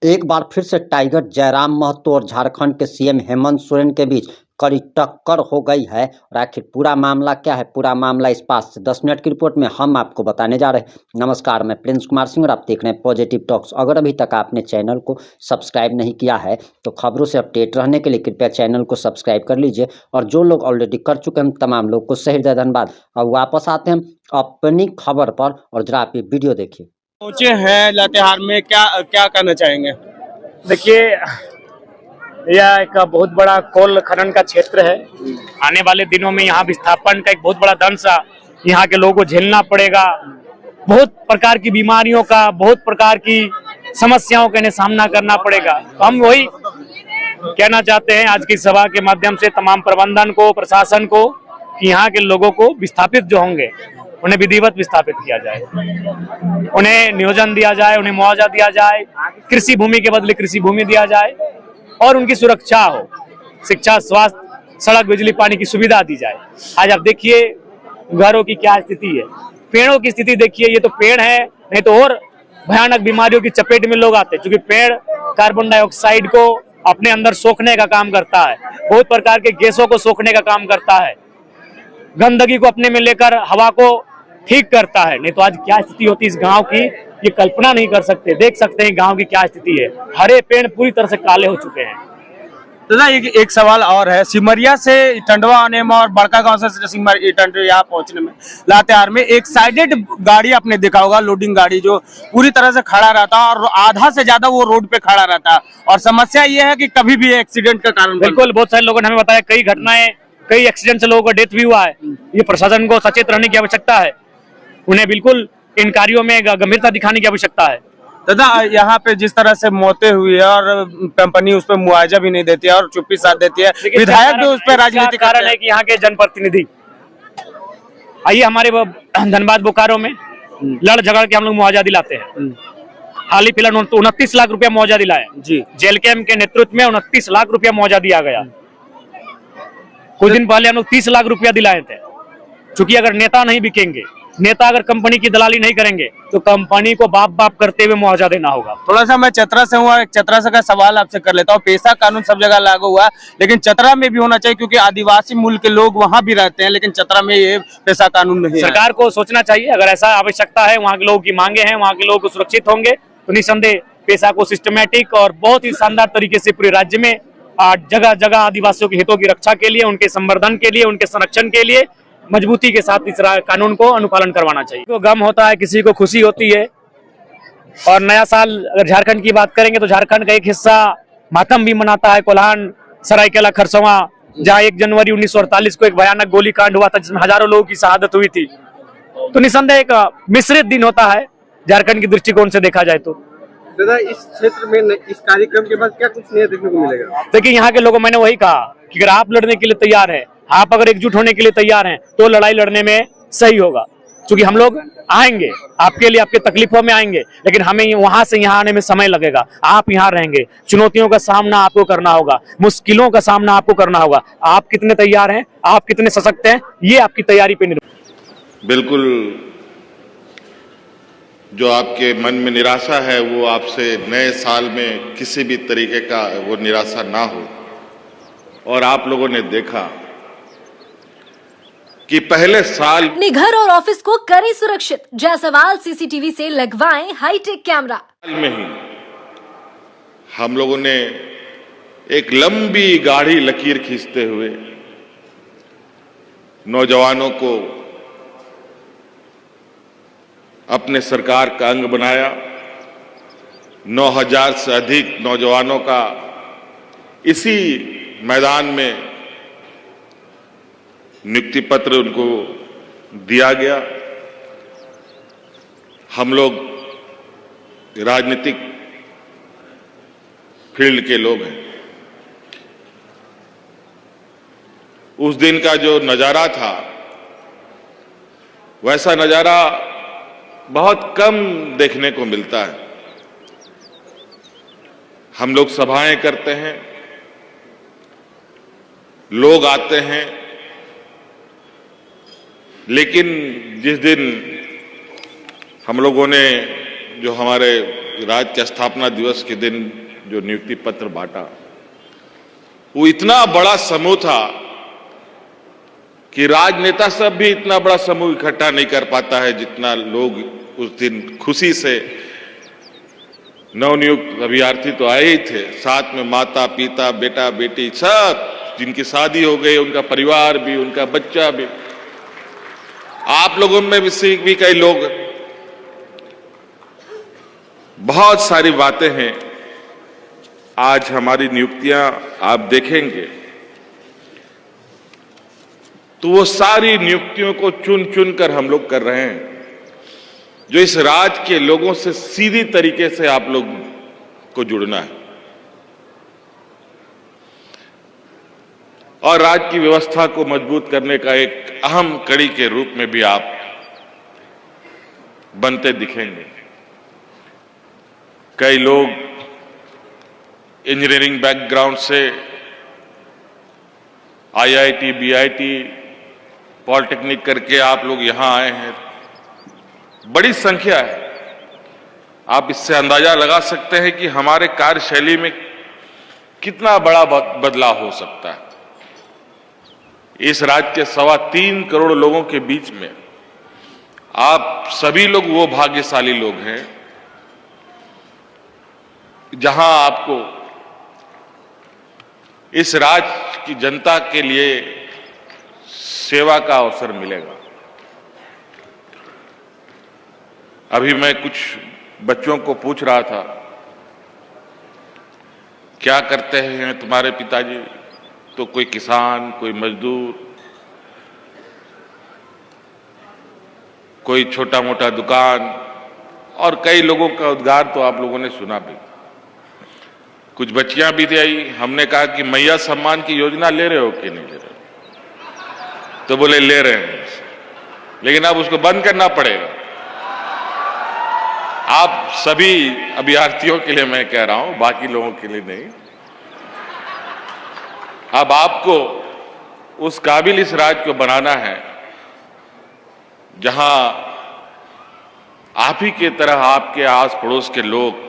एक बार फिर से टाइगर जयराम महतो और झारखंड के सीएम हेमंत सोरेन के बीच कड़ी टक्कर हो गई है। और आखिर पूरा मामला क्या है, पूरा मामला इस पास से 10 मिनट की रिपोर्ट में हम आपको बताने जा रहे हैं। नमस्कार, मैं प्रिंस कुमार सिंह और आप देख रहे हैं पॉजिटिव टॉक्स। अगर अभी तक आपने चैनल को सब्सक्राइब नहीं किया है तो खबरों से अपडेट रहने के लिए कृपया चैनल को सब्सक्राइब कर लीजिए। और जो लोग ऑलरेडी कर चुके हैं तमाम लोग को सही हृदय धन्यवाद। अब वापस आते हैं अपनी खबर पर और जरा आप ये वीडियो देखिए। पहुंचे हैं लातेहार में, क्या क्या कहना चाहेंगे? देखिए, यह एक बहुत बड़ा कोल खनन का क्षेत्र है। आने वाले दिनों में यहाँ विस्थापन का एक बहुत बड़ा दंश यहाँ के लोगों को झेलना पड़ेगा। बहुत प्रकार की बीमारियों का, बहुत प्रकार की समस्याओं का इन्हें सामना करना पड़ेगा। तो हम वही कहना चाहते हैं आज की सभा के माध्यम से तमाम प्रबंधन को, प्रशासन को, कि यहाँ के लोगों को विस्थापित जो होंगे उन्हें विधिवत विस्थापित किया जाए, उन्हें नियोजन दिया जाए, उन्हें मुआवजा दिया जाए, कृषि भूमि के बदले कृषि भूमि दिया जाए और उनकी सुरक्षा हो, शिक्षा, स्वास्थ्य, सड़क, बिजली, पानी की सुविधा दी जाए। आज आप देखिए घरों की क्या स्थिति है, पेड़ों की स्थिति देखिए। ये तो पेड़ है, नहीं तो और भयानक बीमारियों की चपेट में लोग आते हैं, क्योंकि पेड़ कार्बन डाइऑक्साइड को अपने अंदर सोखने का काम करता है, बहुत प्रकार के गैसों को सोखने का काम करता है, गंदगी को अपने में लेकर हवा को ठीक करता है। नहीं तो आज क्या स्थिति होती इस गांव की, ये कल्पना नहीं कर सकते। देख सकते हैं गांव की क्या स्थिति है, हरे पेड़ पूरी तरह से काले हो चुके हैं। दादा एक सवाल और है, सिमरिया से टंडवा आने में और बड़का गांव से टंडवा यहाँ पहुंचने में लातेहार में एक साइडेड गाड़ी आपने देखा होगा, लोडिंग गाड़ी जो पूरी तरह से खड़ा रहता है और आधा से ज्यादा वो रोड पे खड़ा रहता है। और समस्या ये है कि कभी भी एक्सीडेंट का कारण बिल्कुल, बहुत सारे लोगों ने हमें बताया कई घटनाएं, कई एक्सीडेंट से लोगों का डेथ भी हुआ है। ये प्रशासन को सचेत रहने की आवश्यकता है, उन्हें बिल्कुल इन कार्यों में गंभीरता दिखाने की आवश्यकता है। दादा यहाँ पे जिस तरह से मौतें हुई है और कंपनी उस पर मुआवजा भी नहीं देती है और चुप्पी साथ देती है, विधायक भी उस पर राजनीति कारण है कि यहाँ के जनप्रतिनिधि, आइए हमारे धनबाद बोकारो में लड़ झगड़ के हम लोग मुआवजा दिलाते हैं। हाल ही फिलहाल 29 लाख रुपया मुआवजा दिलाए जी, जेल कैंप के नेतृत्व में 29 लाख रुपया मुआवजा दिया गया। कुछ दिन पहले हम लोग 30 लाख रुपया दिलाए थे, क्योंकि अगर नेता नहीं बिकेंगे, नेता अगर कंपनी की दलाली नहीं करेंगे तो कंपनी को बाप बाप करते हुए मुआवजा देना होगा। थोड़ा सा मैं चतरा से हूँ, चतरा से का सवाल आपसे कर लेता हूँ। पेशा कानून सब जगह लागू हुआ, लेकिन चतरा में भी होना चाहिए क्योंकि आदिवासी मूल के लोग वहाँ भी रहते हैं, लेकिन चतरा में ये पेशा कानून नहीं है। सरकार को सोचना चाहिए, अगर ऐसा आवश्यकता है, वहाँ के लोगों की मांगे हैं, वहाँ के लोग सुरक्षित होंगे तो निसंदेह पेशा को सिस्टमेटिक और बहुत ही शानदार तरीके से पूरे राज्य में जगह जगह आदिवासियों के हितों की रक्षा के लिए, उनके संवर्धन के लिए, उनके संरक्षण के लिए मजबूती के साथ इस कानून को अनुपालन करवाना चाहिए। तो गम होता है, किसी को खुशी होती है। और नया साल अगर झारखंड की बात करेंगे तो झारखंड का एक हिस्सा मातम भी मनाता है, कोल्हान, सरायकेला, खरसवां, जहाँ 1 जनवरी 1948 को एक भयानक गोलीकांड हुआ था जिसमें हजारों लोगों की शहादत हुई थी। तो निसंदेह एक मिश्रित दिन होता है झारखंड की दृष्टिकोण से देखा जाए तो। दादा इस क्षेत्र में इस कार्यक्रम के बाद क्या कुछ नया देखने को मिलेगा? देखिए यहाँ के लोगों, मैंने वही कहा कि अगर आप लड़ने के लिए तैयार हैं, आप अगर एकजुट होने के लिए तैयार हैं तो लड़ाई लड़ने में सही होगा। क्योंकि हम लोग आएंगे आपके लिए, आपके तकलीफों में आएंगे, लेकिन हमें वहां से यहाँ आने में समय लगेगा। आप यहाँ रहेंगे, चुनौतियों का सामना आपको करना होगा, मुश्किलों का सामना आपको करना होगा। आप कितने तैयार हैं, आप कितने सशक्त हैं, ये आपकी तैयारी पे निर्भर। बिल्कुल, जो आपके मन में निराशा है वो आपसे नए साल में किसी भी तरीके का वो निराशा ना हो। और आप लोगों ने देखा कि पहले साल अपने घर और ऑफिस को करें सुरक्षित। जायसवाल सीसीटीवी से लगवाएं हाईटेक कैमरा। में ही हम लोगों ने एक लंबी गाढ़ी लकीर खींचते हुए नौजवानों को अपने सरकार का अंग बनाया। 9000 से अधिक नौजवानों का इसी मैदान में नियुक्ति पत्र उनको दिया गया। हम लोग राजनीतिक फील्ड के लोग हैं। उस दिन का जो नजारा था वैसा नजारा बहुत कम देखने को मिलता है। हम लोग सभाएं करते हैं, लोग आते हैं, लेकिन जिस दिन हम लोगों ने जो हमारे राज्य के स्थापना दिवस के दिन जो नियुक्ति पत्र बांटा, वो इतना बड़ा समूह था कि राजनेता सब भी इतना बड़ा समूह इकट्ठा नहीं कर पाता है जितना लोग उस दिन खुशी से, नवनियुक्त अभ्यर्थी तो आए ही थे, साथ में माता पिता बेटा बेटी सब, जिनकी शादी हो गई, उनका परिवार भी, उनका बच्चा भी, आप लोगों में भी कई लोग, बहुत सारी बातें हैं। आज हमारी नियुक्तियां आप देखेंगे तो वो सारी नियुक्तियों को चुन चुन कर हम लोग कर रहे हैं, जो इस राज्य के लोगों से सीधी तरीके से आप लोग को जुड़ना है और राज्य की व्यवस्था को मजबूत करने का एक अहम कड़ी के रूप में भी आप बनते दिखेंगे। कई लोग इंजीनियरिंग बैकग्राउंड से आईआईटी, बीआईटी, पॉलिटेक्निक करके आप लोग यहां आए हैं, बड़ी संख्या है। आप इससे अंदाजा लगा सकते हैं कि हमारे कार्यशैली में कितना बड़ा बदलाव हो सकता है। इस राज्य के 3.25 करोड़ लोगों के बीच में आप सभी लोग वो भाग्यशाली लोग हैं जहां आपको इस राज्य की जनता के लिए सेवा का अवसर मिलेगा। अभी मैं कुछ बच्चों को पूछ रहा था, क्या करते हैं तुम्हारे पिताजी? तो कोई किसान, कोई मजदूर, कोई छोटा मोटा दुकान, और कई लोगों का उद्गार तो आप लोगों ने सुना भी। कुछ बच्चियां भी आई, हमने कहा कि मैया सम्मान की योजना ले रहे हो कि नहीं ले रहे हो? तो बोले ले रहे हैं, लेकिन अब उसको बंद करना पड़ेगा। आप सभी अभ्यर्थियों के लिए मैं कह रहा हूं, बाकी लोगों के लिए नहीं। अब आपको उस काबिल इस राज्य को बनाना है जहां आप ही के तरह आपके आस पड़ोस के लोग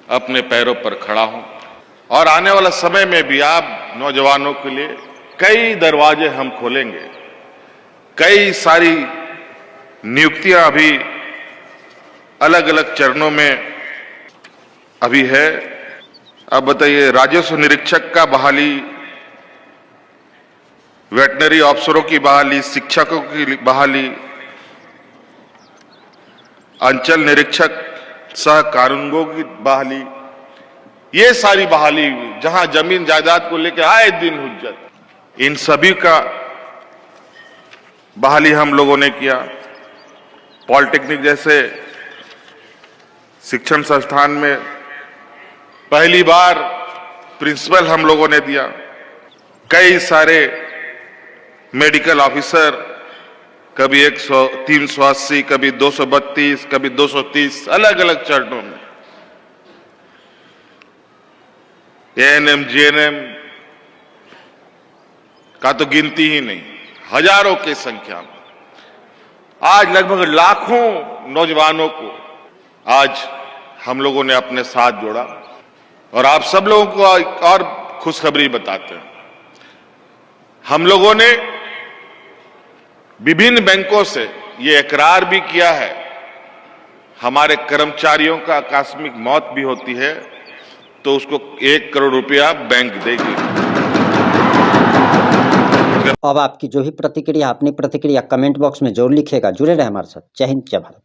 अपने पैरों पर खड़ा हों, और आने वाला समय में भी आप नौजवानों के लिए कई दरवाजे हम खोलेंगे। कई सारी नियुक्तियां अभी अलग अलग चरणों में अभी है। अब बताइए, राजस्व निरीक्षक का बहाली, वेटनरी अफसरों की बहाली, शिक्षकों की बहाली, अंचल निरीक्षक सह कानूनगों की बहाली, ये सारी बहाली जहां जमीन जायदाद को लेकर आए दिन हुज्जत, इन सभी का बहाली हम लोगों ने किया। पॉलिटेक्निक जैसे शिक्षण संस्थान में पहली बार प्रिंसिपल हम लोगों ने दिया। कई सारे मेडिकल ऑफिसर, कभी 380, कभी 232, कभी 230, अलग अलग चरणों में, एएनएम, जीएनएम का तो गिनती ही नहीं, हजारों की संख्या में आज लगभग लाखों नौजवानों को आज हम लोगों ने अपने साथ जोड़ा। और आप सब लोगों को और खुशखबरी बताते हैं, हम लोगों ने विभिन्न बैंकों से ये इकरार भी किया है, हमारे कर्मचारियों का आकस्मिक मौत भी होती है तो उसको 1 करोड़ रुपया बैंक देगी। अब आपकी जो भी प्रतिक्रिया, अपनी प्रतिक्रिया कमेंट बॉक्स में जरूर लिखिएगा। जुड़े रहे हमारे साथ। जय हिंद, जय भारत।